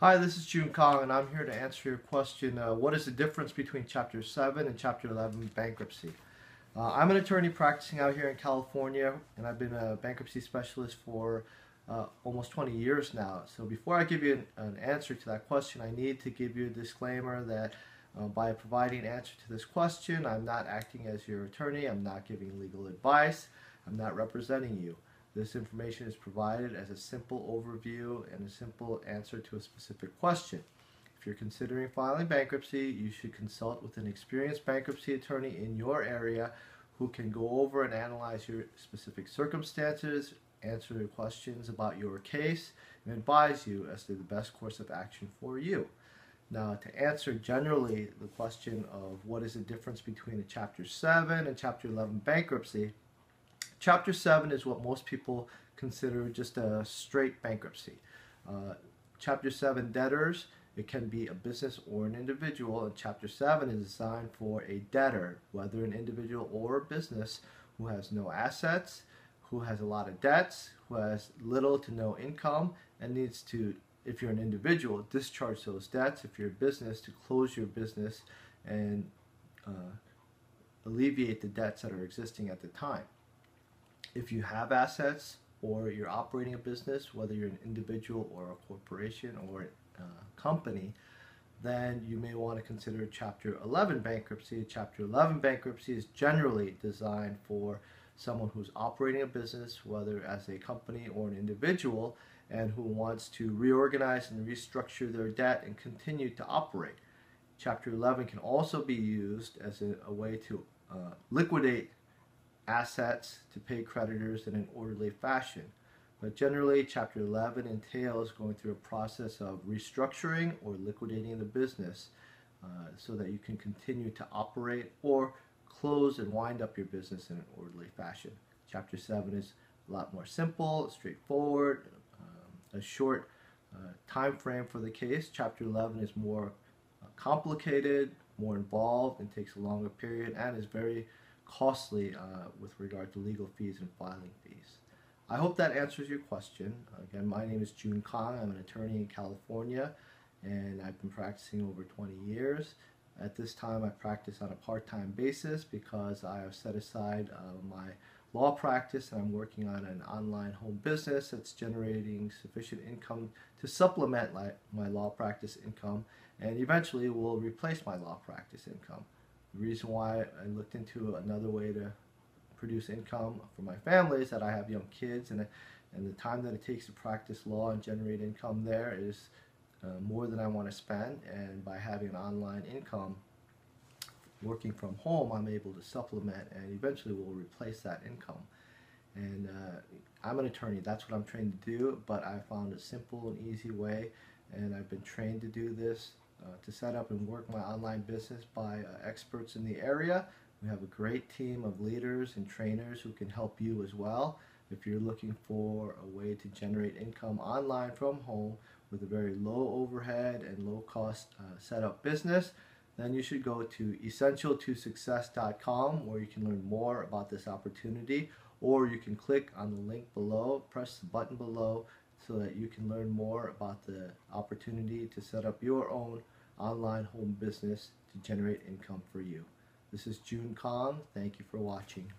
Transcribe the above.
Hi, this is June Kong, and I'm here to answer your question. What is the difference between Chapter 7 and Chapter 11 bankruptcy? I'm an attorney practicing out here in California, and I've been a bankruptcy specialist for almost 20 years now. So before I give you an answer to that question, I need to give you a disclaimer that by providing an answer to this question, I'm not acting as your attorney, I'm not giving legal advice, I'm not representing you. This information is provided as a simple overview and a simple answer to a specific question. If you're considering filing bankruptcy, you should consult with an experienced bankruptcy attorney in your area who can go over and analyze your specific circumstances, answer your questions about your case, and advise you as to the best course of action for you. Now, to answer generally the question of what is the difference between a Chapter 7 and Chapter 11 bankruptcy, Chapter 7 is what most people consider just a straight bankruptcy. Chapter 7 debtors, it can be a business or an individual, and Chapter 7 is designed for a debtor, whether an individual or a business who has no assets, who has a lot of debts, who has little to no income, and needs to, if you're an individual, discharge those debts. If you're a business, to close your business and alleviate the debts that are existing at the time. If you have assets or you're operating a business, whether you're an individual or a corporation or a company, then you may want to consider Chapter 11 bankruptcy. Chapter 11 bankruptcy is generally designed for someone who's operating a business, whether as a company or an individual, and who wants to reorganize and restructure their debt and continue to operate. Chapter 11 can also be used as a way to liquidate assets to pay creditors in an orderly fashion. But generally, Chapter 11 entails going through a process of restructuring or liquidating the business so that you can continue to operate or close and wind up your business in an orderly fashion. Chapter 7 is a lot more simple, straightforward, a short time frame for the case. Chapter 11 is more complicated, more involved, and takes a longer period, and is very costly with regard to legal fees and filing fees. I hope that answers your question. Again, my name is June Kong. I'm an attorney in California, and I've been practicing over 20 years. At this time, I practice on a part-time basis because I have set aside my law practice, and I'm working on an online home business that's generating sufficient income to supplement my law practice income, and eventually will replace my law practice income. The reason why I looked into another way to produce income for my family is that I have young kids, and the time that it takes to practice law and generate income there is more than I want to spend. And by having an online income working from home, I'm able to supplement and eventually will replace that income. And I'm an attorney, that's what I'm trained to do, but I found a simple and easy way, and I've been trained to do this, to set up and work my online business by experts in the area. We have a great team of leaders and trainers who can help you as well. If you're looking for a way to generate income online from home with a very low overhead and low cost setup business, then you should go to essentialtosuccess.com, where you can learn more about this opportunity, or you can click on the link below, press the button below, so that you can learn more about the opportunity to set up your own online home business to generate income for you. This is June Kong. Thank you for watching.